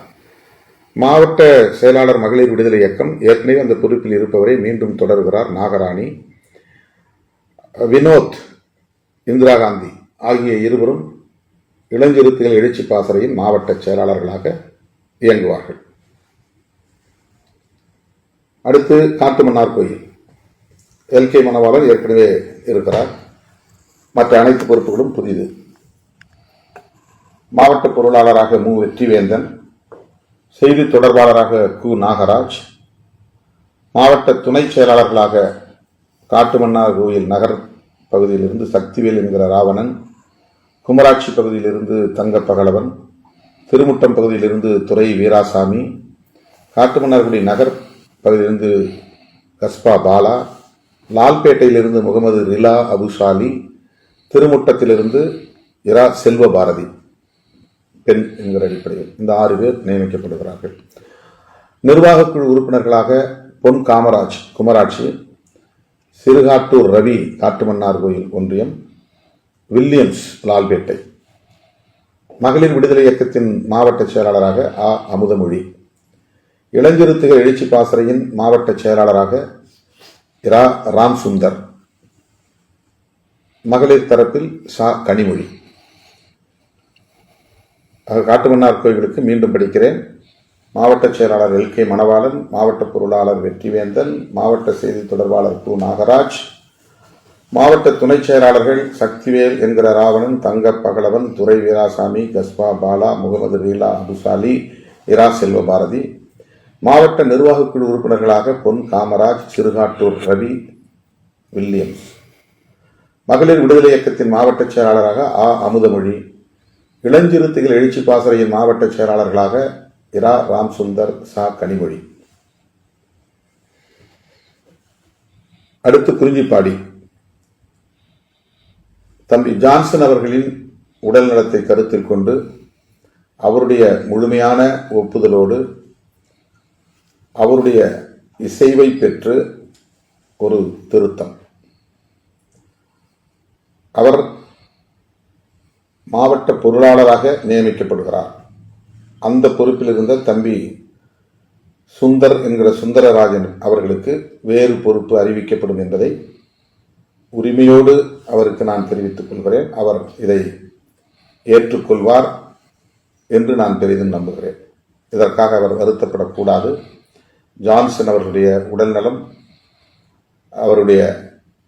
மாவட்ட செயலாளர் மகளிர் விடுதலை இயக்கம் ஏற்கனவே அந்த பொறுப்பில் இருப்பவரை மீண்டும் தொடர்கிறார் நாகராணி. வினோத், இந்திரா காந்தி ஆகிய இருவரும் இளஞ்சிறுத்தைகள் எழுச்சி பாசறையின் மாவட்ட செயலாளர்களாக இயங்குவார்கள். அடுத்து காட்டுமன்னார் கோயில். LK மணவாளர் ஏற்கனவே இருக்கிறார். மற்ற அனைத்து பொறுப்புகளும் புதிது. மாவட்ட பொருளாளராக மு. வெற்றிவேந்தன், செய்தி தொடர்பாளராக கு. நாகராஜ், மாவட்ட துணை செயலாளர்களாக காட்டுமன்னார் கோயில் நகர் பகுதியிலிருந்து சக்திவேல் என்கிற ராவணன், குமராட்சி பகுதியிலிருந்து தங்கப்பகலவன், திருமுட்டம் பகுதியிலிருந்து துரை வீராசாமி, காட்டுமன்னார்குடி நகர் பகுதியிலிருந்து கஸ்பா பாலா, லால்பேட்டையிலிருந்து முகமது ரிலா அபுசாலி, திருமுட்டத்திலிருந்து இரா செல்வ பாரதி பெண் என்கிற அடிப்படையில் இந்த 6 பேர் நியமிக்கப்படுகிறார்கள். நிர்வாகக் குழு உறுப்பினர்களாக பொன் காமராஜ் குமராட்சி, சிறுகாட்டூர் ரவி காட்டுமன்னார் கோயில் ஒன்றியம், வில்லியம்ஸ் லால்பேட்டை. மகளிர் விடுதலை இயக்கத்தின் மாவட்ட செயலாளராக ஆ. அமுதமொழி, இளஞ்சிறுத்தைகள் எழுச்சி பாசறையின் மாவட்ட செயலாளராக இரா. ராம் சுந்தர், மகளிர் தரப்பில் சா. கனிமொழி. காட்டுமன்னார் கோயிலுக்கு மீண்டும் படிக்கிறேன். மாவட்ட செயலாளர் எல். கே. மணவாளன், மாவட்ட பொருளாளர் வெற்றிவேந்தன், மாவட்ட செய்தி தொடர்பாளர் கு. நாகராஜ், மாவட்ட துணை செயலாளர்கள் சக்திவேல் என்கிற ராவணன், தங்க பகலவன், துரை வீராசாமி, கஸ்பா பாலா, முகமது ரீலா அபுசாலி, இரா செல்வ பாரதி. மாவட்ட நிர்வாகக் குழு உறுப்பினர்களாக பொன் காமராஜ், சிறுகாட்டூர் ரவி, வில்லியம்ஸ். மகளிர் விடுதலை இயக்கத்தின் மாவட்ட செயலாளராக ஆ. அமுதமொழி, இளஞ்சிறுத்தைகள் எழுச்சி பாசறையின் மாவட்ட செயலாளர்களாக இரா. ராம் சுந்தர், சா. கனிமொழி. அடுத்து குறிஞ்சிப்பாடி. தம்பி ஜான்சன் அவர்களின் உடல் நலத்தை கருத்தில் கொண்டு அவருடைய முழுமையான ஒப்புதலோடு அவருடைய இசைவை பெற்று ஒரு திருத்தம். அவர் மாவட்ட பொருளாளராக நியமிக்கப்படுகிறார். அந்த பொறுப்பில் இருந்த தம்பி சுந்தர் என்கிற சுந்தரராஜன் அவர்களுக்கு வேறு பொறுப்பு அறிவிக்கப்படும் என்பதை உரிமையோடு அவருக்கு நான் தெரிவித்துக் கொள்கிறேன். அவர் இதை ஏற்றுக்கொள்வார் என்று நான் பெரிதும் நம்புகிறேன். இதற்காக அவர் வருத்தப்படக்கூடாது. ஜான்சன் அவர்களுடைய உடல்நலம், அவருடைய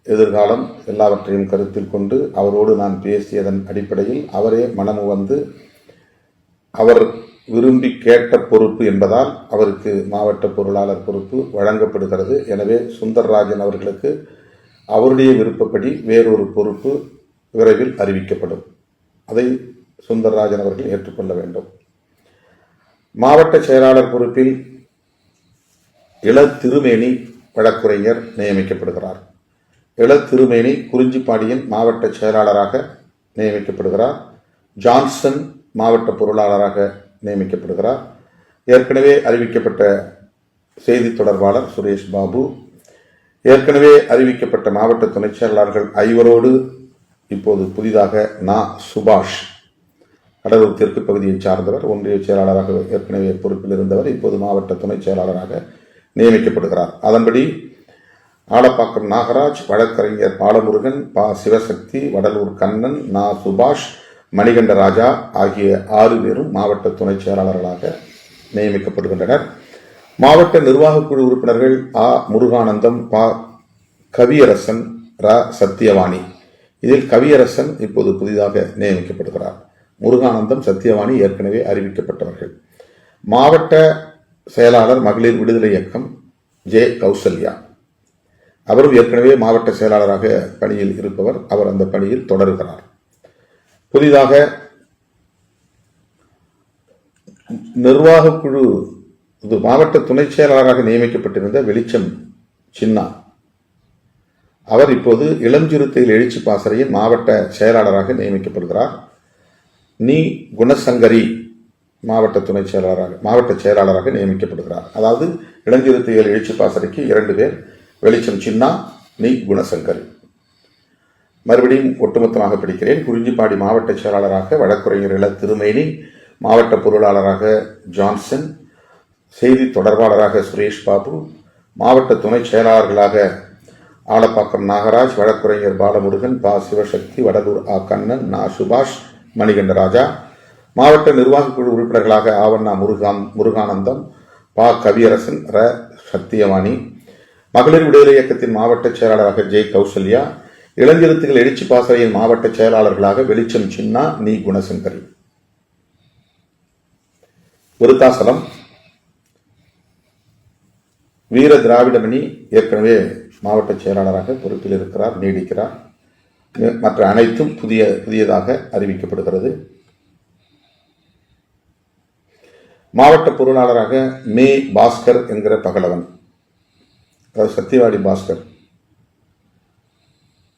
எதிர்காலம் எல்லாவற்றையும் கருத்தில் கொண்டு அவரோடு நான் பேசியதன் அடிப்படையில் அவரே மனமு வந்து அவர் விரும்பி கேட்ட பொறுப்பு என்பதால் அவருக்கு மாவட்ட பொருளாளர் பொறுப்பு வழங்கப்படுகிறது. எனவே சுந்தர்ராஜன் அவர்களுக்கு அவருடைய விருப்பப்படி வேறொரு பொறுப்பு விரைவில் அறிவிக்கப்படும். அதை சுந்தர்ராஜன் அவர்கள் ஏற்றுக்கொள்ள வேண்டும். மாவட்ட செயலாளர் பொறுப்பில் இள திருமேனி வழக்குரைஞர் நியமிக்கப்படுகிறார். இள திருமேனி குறிஞ்சிப்பாடியின் மாவட்ட செயலாளராக நியமிக்கப்படுகிறார். ஜான்சன் மாவட்ட பொருளாளராக நியமிக்கப்படுகிறார். ஏற்கனவே அறிவிக்கப்பட்ட செய்தி தொடர்பாளர் சுரேஷ் பாபு, ஏற்கனவே அறிவிக்கப்பட்ட மாவட்ட துணை செயலாளர்கள் 5 இப்போது புதிதாக நா. சுபாஷ், கடலூர் தெற்கு பகுதியை சார்ந்தவர், ஒன்றிய செயலாளராக ஏற்கனவே பொறுப்பில் இருந்தவர், இப்போது மாவட்ட துணை செயலாளராக நியமிக்கப்படுகிறார். அதன்படி ஆலப்பாக்கம் நாகராஜ், வழக்கறிஞர் பாலமுருகன், பா. சிவசக்தி, வடலூர் கண்ணன், நா. சுபாஷ், மணிகண்ட ராஜா ஆகிய 6 பேரும் மாவட்ட துணை செயலாளர்களாக நியமிக்கப்படுகின்றனர். மாவட்ட நிர்வாகக் குழு உறுப்பினர்கள் ஆ. முருகானந்தம், பா. கவியரசன், ரா. சத்தியவாணி. இதில் கவியரசன் இப்போது புதிதாக நியமிக்கப்படுகிறார். முருகானந்தம், சத்தியவாணி ஏற்கனவே அறிவிக்கப்பட்டவர்கள். மாவட்ட செயலாளர் மகளிர் விடுதலை இயக்கம் ஜே. கௌசல்யா, அவரும் ஏற்கனவே மாவட்ட செயலாளராக பணியில் இருப்பவர். அவர் அந்த பணியில் தொடர்கிறார். புதிதாக நிர்வாகக் குழு மாவட்ட துணை செயலாளராக நியமிக்கப்பட்டிருந்த வெளிச்சம் சின்னா, அவர் இப்போது இளஞ்சிறுத்தைகள் எழுச்சி பாசறையின் மாவட்ட செயலாளராக நியமிக்கப்படுகிறார். நீ. குணசங்கரி மாவட்ட துணை செயலாளராக மாவட்ட செயலாளராக நியமிக்கப்படுகிறார். அதாவது இளஞ்சிறுத்தைகள் எழுச்சி பாசறைக்கு 2 பேர், வெளிச்சம் சின்னா, நீ. குணசங்கரி. மறுபடியும் ஒட்டுமொத்தமாக படிக்கிறேன். குறிஞ்சிப்பாடி மாவட்ட செயலாளராக வழக்குரைஞர் இள திருமேனி, மாவட்ட பொருளாளராக ஜான்சன், செய்தி தொடர்பாளராக சுரேஷ் பாபு, மாவட்ட துணை செயலாளர்களாக ஆலப்பாக்கம் நாகராஜ், வழக்குரைஞர் பாலமுருகன், பா. சிவசக்தி, வடலூர் ஆ. கண்ணன், நா. சுபாஷ், மணிகண்ட ராஜா, மாவட்ட நிர்வாகக் குழு உறுப்பினர்களாக ஆவண்ணா முருகானந்தம், பா. கவியரசன், ர. சத்தியவாணி, மகளிர் விடுதலை இயக்கத்தின் மாவட்ட செயலாளராக ஜே. கௌசல்யா, இளஞ்சிறுத்தைகள் எழுச்சி பாசறையின் மாவட்ட செயலாளர்களாக வெளிச்சம் சின்னா, நீ குணசங்கரி. விருத்தாசலம் வீர திராவிடமணி ஏற்கனவே மாவட்ட செயலாளராக பொறுப்பில் இருக்கிறார், நீடிக்கிறார். மற்ற அனைத்தும் புதியதாக அறிவிக்கப்படுகிறது. மாவட்ட பொருளாளராக மே பாஸ்கர் என்கிற பகலவன், அதாவது சத்தியவாடி பாஸ்கர்.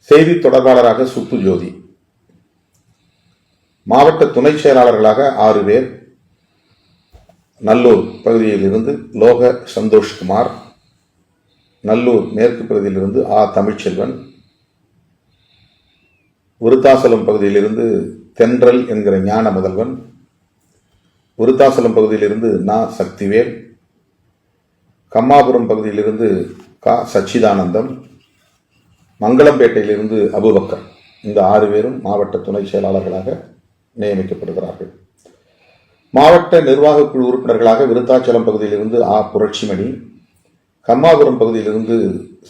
செய்தி தொடர்பாளராக சுப்பு ஜோதி. மாவட்ட துணை செயலாளர்களாக 6 பேர். நல்லூர் பகுதியில் இருந்து லோக சந்தோஷ்குமார், நல்லூர் மேற்கு பகுதியிலிருந்து தமிழ்ச்செல்வன், விருத்தாசலம் பகுதியிலிருந்து தென்றல் என்கிற ஞான முதல்வன், விருத்தாசலம் பகுதியிலிருந்து சக்திவேல், கம்மாபுரம் பகுதியிலிருந்து சச்சிதானந்தம், மங்களம்பேட்டையிலிருந்து அபுபக்கர். இந்த 6 பேரும் மாவட்ட துணை செயலாளர்களாக நியமிக்கப்படுகிறார்கள். மாவட்ட நிர்வாக குழு உறுப்பினர்களாக விருத்தாச்சலம் பகுதியிலிருந்து புரட்சிமணி, கம்மாபுரம் பகுதியிலிருந்து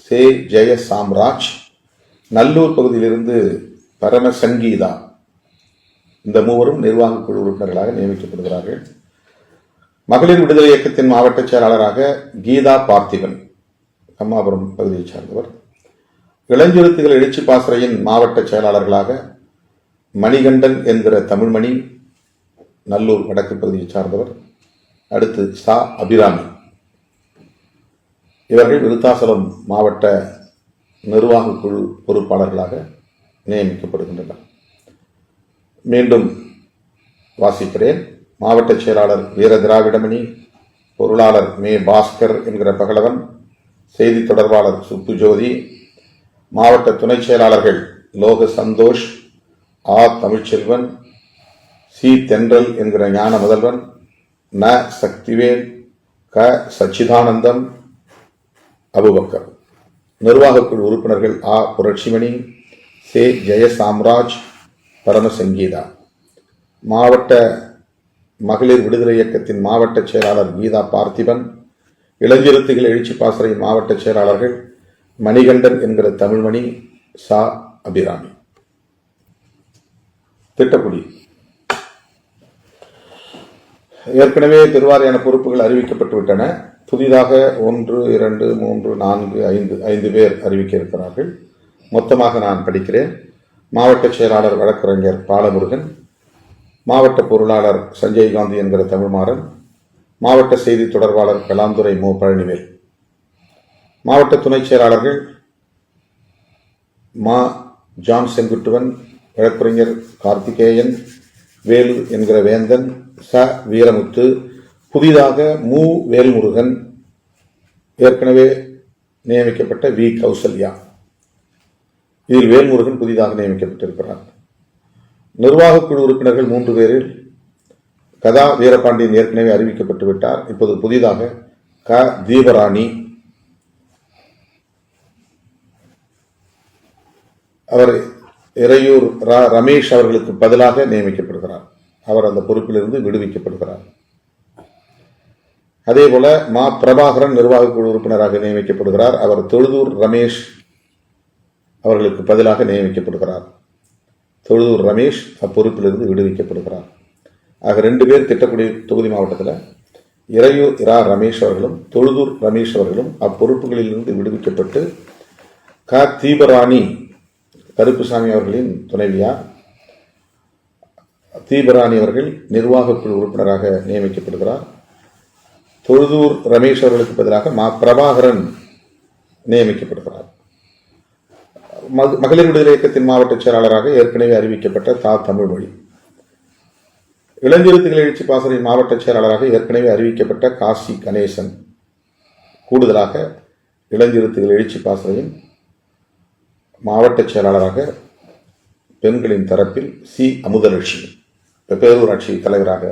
சே ஜெய சாம்ராஜ், நல்லூர் பகுதியிலிருந்து பரமசங்கீதா. இந்த மூவரும் நிர்வாக குழு உறுப்பினர்களாக நியமிக்கப்படுகிறார்கள். மகளிர் விடுதலை இயக்கத்தின் மாவட்ட செயலாளராக கீதா பார்த்திபன், கம்மாபுரம் பகுதியைச் சார்ந்தவர். இளஞ்சிறுத்தைகள் எழுச்சி பாசறையின் மாவட்ட செயலாளர்களாக மணிகண்டன் என்கிற தமிழ்மணி, நல்லூர் வடக்கு பகுதியைச் சார்ந்தவர். அடுத்து அபிராமி. இவர்கள் விருத்தாசலம் மாவட்ட நிர்வாக குழு பொறுப்பாளர்களாக நியமிக்கப்படுகின்றனர். மீண்டும் வாசிக்கிறேன். மாவட்ட செயலாளர் வீர திராவிடமணி, பொருளாளர் மே பாஸ்கர் என்கிற பகலவன், செய்தி தொடர்பாளர் சுப்பு ஜோதி, மாவட்ட துணை செயலாளர்கள் லோக சந்தோஷ், தமிழ்ச்செல்வன், சி தென்றல் என்கிற ஞான முதல்வன், சக்திவேல், சச்சிதானந்தம், அபுபக்கர். நிர்வாக குழு உறுப்பினர்கள் புரட்சிமணி, சே ஜெயசாம்ராஜ், பரமசங்கீதா. மாவட்ட மகளிர் விடுதலை இயக்கத்தின் மாவட்ட செயலாளர் கீதா பார்த்திபன், இளஞ்சிறுத்தைகள் எழுச்சி பாசறையின் மாவட்ட செயலாளர்கள் மணிகண்டன் என்கிற தமிழ்மணி, அபிராமி. திட்டக்குடி ஏற்கனவே பெருவாரியான பொறுப்புகள் அறிவிக்கப்பட்டுவிட்டன. புதிதாக 1, 2, 3, 4, 5 பேர் அறிவிக்க இருக்கிறார்கள். மொத்தமாக நான் படிக்கிறேன். மாவட்ட செயலாளர் வழக்கறிஞர் பாலமுருகன், மாவட்ட பொருளாளர் சஞ்சய் காந்தி என்கிற தமிழ்மாறன், மாவட்ட செய்தி தொடர்பாளர் கலாந்துரை மு பழனிவேல். மாவட்ட துணை செயலாளர்கள் ஜான் செங்குட்டுவன், வழக்கறிஞர் கார்த்திகேயன், வேலு என்கிற வேந்தன், வீரமுத்து, புதிதாக வேல்முருகன், ஏற்கனவே நியமிக்கப்பட்ட கௌசல்யா. இதில் வேல்முருகன் புதிதாக நியமிக்கப்பட்டிருக்கிறார். நிர்வாக குழு உறுப்பினர்கள் 3 பேரில் கதா வீரபாண்டியன் ஏற்கனவே அறிவிக்கப்பட்டு விட்டார். இப்போது புதிதாக தீபராணி, அவர் இறையூர் ரமேஷ் அவர்களுக்கு பதிலாக நியமிக்கப்படுகிறார். அவர் அந்த பொறுப்பிலிருந்து விடுவிக்கப்படுகிறார். அதேபோல பிரபாகரன் நிர்வாக குழு உறுப்பினராக நியமிக்கப்படுகிறார். அவர் தொழுதூர் ரமேஷ் அவர்களுக்கு பதிலாக நியமிக்கப்படுகிறார். தொழுதூர் ரமேஷ் அப்பொறுப்பிலிருந்து விடுவிக்கப்படுகிறார். ஆக 2 பேர் திட்டக்குடி தொகுதி மாவட்டத்தில் இறையூர் ரமேஷ் அவர்களும் தொழுதூர் ரமேஷ் அவர்களும் அப்பொறுப்புகளில் இருந்து விடுவிக்கப்பட்டு தீபராணி, கருப்புசாமி அவர்களின் துணைவியார் தீபராணி அவர்கள் நிர்வாக குழு உறுப்பினராக நியமிக்கப்படுகிறார். தொழுதூர் ரமேஷ் அவர்களுக்கு பதிலாக பிரபாகரன் நியமிக்கப்படுகிறார். மகளிர் விடுதலை இயக்கத்தின் மாவட்ட செயலாளராக ஏற்கனவே அறிவிக்கப்பட்ட தமிழ்மொழி. இளஞ்சிறுத்தைகள் எழுச்சி பாசறையின் மாவட்ட செயலாளராக ஏற்கனவே அறிவிக்கப்பட்ட காசி கணேசன். கூடுதலாக இளஞ்சிறுத்தைகள் எழுச்சி பாசறையின் மாவட்ட செயலாளராக பெண்களின் தரப்பில் அமுதலட்சுமி, பேரூராட்சி தலைவராக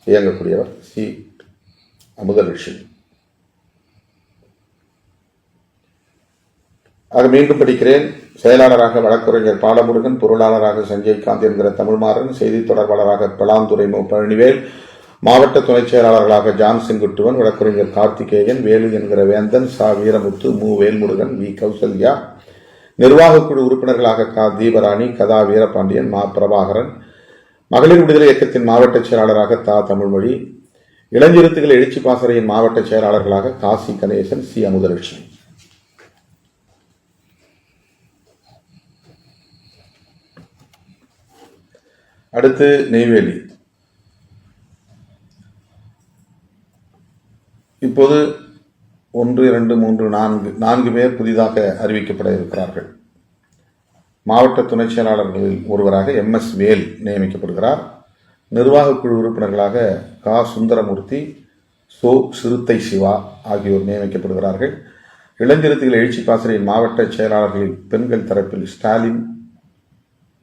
இயங்கக்கூடியவர் அமுதலட்சுமி. ஆக மீண்டும் படிக்கிறேன். செயலாளராக வழக்கறிஞர் பாலமுருகன், பொருளாளராக சஞ்சய் காந்தி என்கிற தமிழ்மாறன், செய்தி தொடர்பாளராக பலாந்துரை மு பழனிவேல், மாவட்ட துணை செயலாளர்களாக ஜான் செங்குட்டுவன், வழக்கறிஞர் கார்த்திகேயன், வேலு என்கிற வேந்தன், வீரமுத்து, வேல்முருகன், கௌசல்யா, நிர்வாகக் குழு உறுப்பினர்களாக கா தீபராணி, கதா வீரபாண்டியன், மா பிரபாகரன். மகளிர் விடுதலை இயக்கத்தின் மாவட்ட செயலாளராக தா தமிழ்மொழி. இளஞ்சிறுத்தைகள் எழுச்சி பாசறையின் மாவட்ட செயலாளர்களாக காசி கணேசன், சி அமுதலட்சுமி. அடுத்து நெய்வேலி. இப்போது 1, 2, 3, 4 பேர் புதிதாக அறிவிக்கப்பட இருக்கிறார்கள். மாவட்ட துணை செயலாளர்களில் ஒருவராக MS வேல் நியமிக்கப்படுகிறார். நிர்வாகக் குழு உறுப்பினர்களாக கா சுந்தரமூர்த்தி, சோ சிறுத்தை சிவா ஆகியோர் நியமிக்கப்படுகிறார்கள். இளஞ்சிறுத்தைகள் எழுச்சி பாசறையின் மாவட்ட செயலாளர்களில் பெண்கள் தரப்பில் ஸ்டாலின்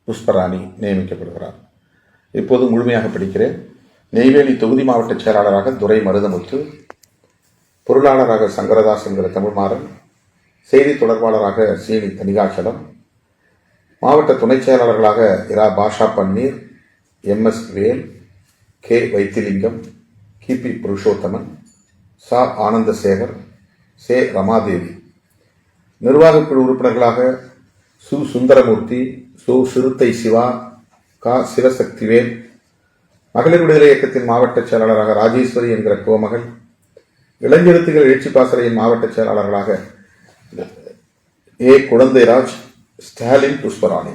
புஷ்பராணி நியமிக்கப்படுகிறார். இப்போது முழுமையாக படிக்கிறேன். நெய்வேலி தொகுதி மாவட்ட செயலாளராக துரை மருதமுத்து, பொருளாளராக சங்கரதாஸ் என்கிற தமிழ்மாறன், செய்தி தொடர்பாளராக சீனி தனிகாச்சலம், மாவட்ட துணை செயலாளர்களாக இரா பாஷா பன்னீர், MS வேல், கே வைத்திலிங்கம், KP புருஷோத்தமன், சா ஆனந்தசேகர், சே ரமாதேவி. நிர்வாகக் குழு உறுப்பினர்களாக சு சுந்தரமூர்த்தி, சு சிறுத்தை சிவா, கா சிவசக்திவேல். மகளிர் விடுதலை இயக்கத்தின் மாவட்ட செயலாளராக ராஜேஸ்வரி என்கிற கோமகள். இளஞ்சிறுத்தைகள் எழுச்சி பாசறையின் மாவட்ட செயலாளர்களாக ஏ குழந்தைராஜ், ஸ்டாலின் புஷ்பராணி.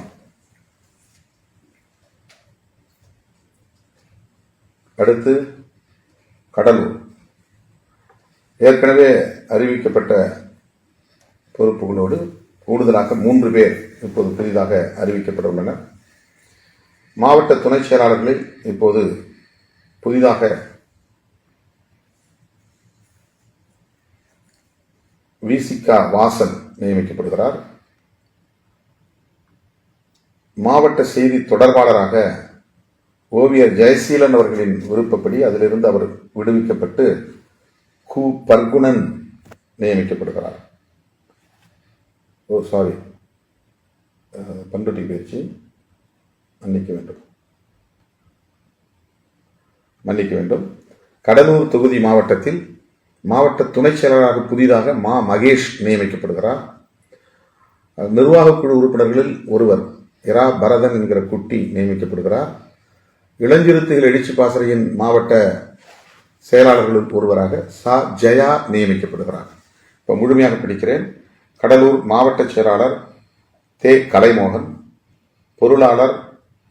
அடுத்து கடலூர். ஏற்கனவே அறிவிக்கப்பட்ட பொறுப்புகளோடு கூடுதலாக 3 பேர் இப்போது புதிதாக அறிவிக்கப்பட உள்ளனர். மாவட்ட துணை செயலாளர்களில் இப்போது புதிதாக விசிகா வாசன் நியமிக்கப்படுகிறார். மாவட்ட செய்தி தொடர்பாளராக ஓவியர் ஜெயசீலன் அவர்களின் விருப்பப்படி அதிலிருந்து அவர் விடுவிக்கப்பட்டு கு பர்குணன் நியமிக்கப்படுகிறார். பண்ருட்டி பயிற்சி மன்னிக்க வேண்டும். கடலூர் தொகுதி மாவட்டத்தில் மாவட்ட துணை செயலாளராக புதிதாக மா மகேஷ் நியமிக்கப்படுகிறார். நிர்வாகக் குழு உறுப்பினர்களில் ஒருவர் இரா பரதன் என்கிற குட்டி நியமிக்கப்படுகிறார். இளஞ்சிறுத்தைகள் எழுச்சி பாசறையின் மாவட்ட செயலாளர்களுள் ஒருவராக சா ஜெயா நியமிக்கப்படுகிறார். இப்போ முழுமையாக படிக்கிறேன். கடலூர் மாவட்ட செயலாளர் தே கலைமோகன், பொருளாளர்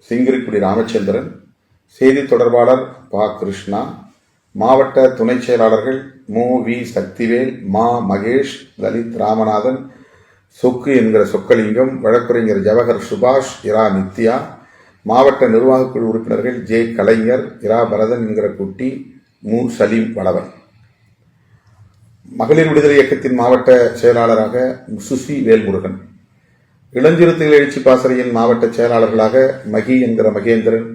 சிங்கிரிக்குடி ராமச்சந்திரன், செய்தி தொடர்பாளர் பா கிருஷ்ணா, மாவட்ட துணை செயலாளர்கள் மு வி சக்திவேல், மா மகேஷ், லலித் ராமநாதன், சொக்கு என்கிற சொக்கலிங்கம், வழக்குரைஞர் ஜவஹர் சுபாஷ், இரா நித்யா. மாவட்ட நிர்வாகக் குழு உறுப்பினர்கள் ஜே கலைஞர், இரா பரதன் என்கிற குட்டி, மு சலீம் வளவன். மகளிர் விடுதலை இயக்கத்தின் மாவட்ட செயலாளராக சுசி வேல்முருகன். இளஞ்சிறுத்தைகள் எழுச்சி பாசறையின் மாவட்ட செயலாளர்களாக மகி என்கிற மகேந்திரன்,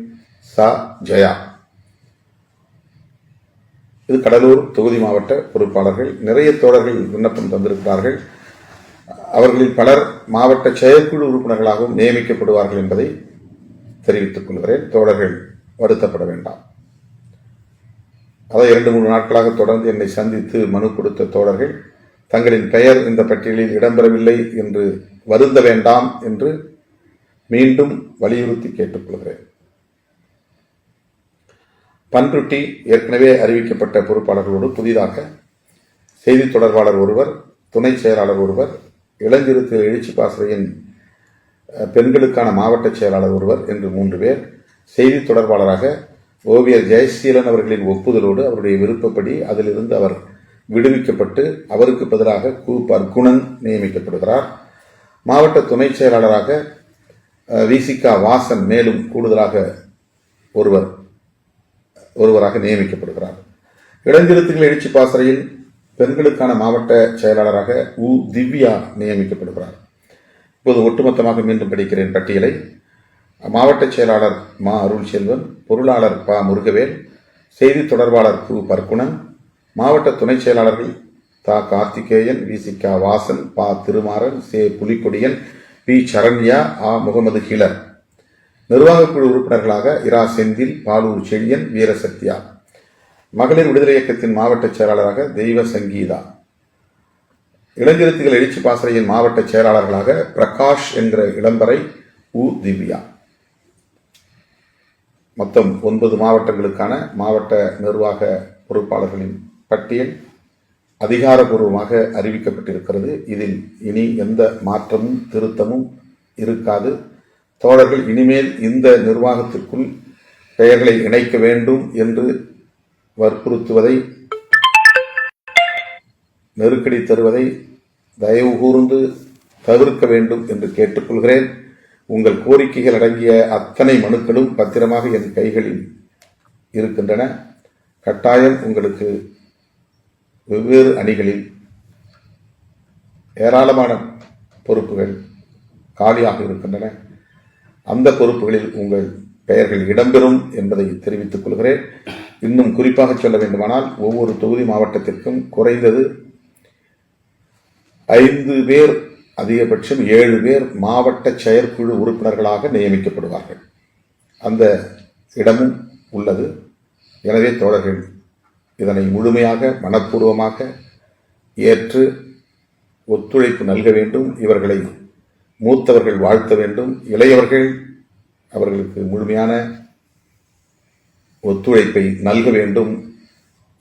சா ஜெயா. இது கடலூர் தொகுதி மாவட்ட பொறுப்பாளர்கள். நிறைய தோழர்கள் விண்ணப்பம் தந்திருக்கிறார்கள். அவர்களில் பலர் மாவட்ட செயற்குழு உறுப்பினர்களாகவும் நியமிக்கப்படுவார்கள் என்பதை தெரிவித்துக் கொள்கிறேன். தோழர்கள் வருத்தப்பட வேண்டாம். அதை 2-3 நாட்களாக தொடர்ந்து என்னை சந்தித்து மனு கொடுத்த தோழர்கள் தங்களின் பெயர் இந்த பட்டியலில் இடம்பெறவில்லை என்று வருந்த வேண்டாம் என்று மீண்டும் வலியுறுத்தி கேட்டுக்கொள்கிறேன். பண்ருட்டி ஏற்கனவே அறிவிக்கப்பட்ட பொறுப்பாளர்களோடு புதிதாக செய்தி தொடர்பாளர் ஒருவர், துணை செயலாளர் ஒருவர், இளஞ்சிறுத்தைகள் எழுச்சி பாசறையின் பெண்களுக்கான மாவட்ட செயலாளர் ஒருவர் என்று 3 பேர், செய்தி தொடர்பாளராக ஓவியர் ஜெயசீலன் அவர்களின் ஒப்புதலோடு அவருடைய விருப்பப்படி அதிலிருந்து அவர் விடுவிக்கப்பட்டு அவருக்கு பதிலாக கு பர்குணன் நியமிக்கப்படுகிறார். மாவட்ட துணை செயலாளராக விசிகா வாசன் மேலும் கூடுதலாக ஒருவராக நியமிக்கப்படுகிறார். இளஞ்சிறுத்தைகள் எழுச்சி பாசறையில் பெண்களுக்கான மாவட்ட செயலாளராக உ திவ்யா நியமிக்கப்படுகிறார். இப்போது ஒட்டுமொத்தமாக மீண்டும் படிக்கிறேன் பட்டியலை. மாவட்ட செயலாளர் மா அருள் செல்வன், பொருளாளர் பா முருகவேல், செய்தி தொடர்பாளர் கு பர்குணன், மாவட்ட துணை செயலாளர்கள் தா கார்த்திகேயன், விசிகா வாசன், பா திருமாறன், சே புலிக்கொடியன், பி சரண்யா, ஆ முகமது ஹிலர். நிர்வாகக் குழு உறுப்பினர்களாக இரா செந்தில், பாலூர் செழியன், வீரசத்யா. மகளிர் விடுதலை இயக்கத்தின் மாவட்ட செயலாளராக தெய்வ சங்கீதா. இளஞ்சிறுத்தைகள் எழுச்சி பாசறையின் மாவட்ட செயலாளர்களாக பிரகாஷ் என்கிற இளம்பரை, திவ்யா. மொத்தம் 9 மாவட்டங்களுக்கான மாவட்ட நிர்வாக பொறுப்பாளர்களின் பட்டியல் அதிகாரப்பூர்வமாக அறிவிக்கப்பட்டிருக்கிறது. இதில் இனி எந்த மாற்றமும் திருத்தமும் இருக்காது. தோழர்கள் இனிமேல் இந்த நிர்வாகத்திற்குள் பெயர்களை இணைக்க வேண்டும் என்று வற்புறுத்துவதை, நெருக்கடி தருவதை தயவு கூர்ந்து தவிர்க்க வேண்டும் என்று கேட்டுக்கொள்கிறேன். உங்கள் கோரிக்கைகள் அடங்கிய அத்தனை மனுக்களும் பத்திரமாக என் கைகளில் இருக்கின்றன. கட்டாயம் உங்களுக்கு வெவ்வேறு அணிகளில் ஏராளமான பொறுப்புகள் காலியாக இருக்கின்றன. அந்த பொறுப்புகளில் உங்கள் பெயர்கள் இடம்பெறும் என்பதை தெரிவித்துக் கொள்கிறேன். இன்னும் குறிப்பாக சொல்ல வேண்டுமானால், ஒவ்வொரு தொகுதி மாவட்டத்திற்கும் குறைந்தது 5 பேர், அதிகபட்சம் 7 பேர் மாவட்ட செயற்குழு உறுப்பினர்களாக நியமிக்கப்படுவார்கள். அந்த இடமும் உள்ளது. எனவே தோழர்கள் இதனை முழுமையாக மனப்பூர்வமாக ஏற்று ஒத்துழைப்பு நல்க வேண்டும். இவர்களை மூத்தவர்கள் வாழ்த்த வேண்டும். இளையவர்கள் அவர்களுக்கு முழுமையான ஒத்துழைப்பை நல்க வேண்டும்.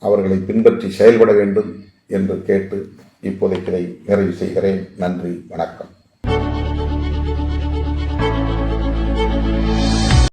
அவர்களை பின்பற்றி செயல்பட வேண்டும் என்று கேட்டு இப்போதைக்கு இதை நிறைவு செய்கிறேன். நன்றி, வணக்கம்.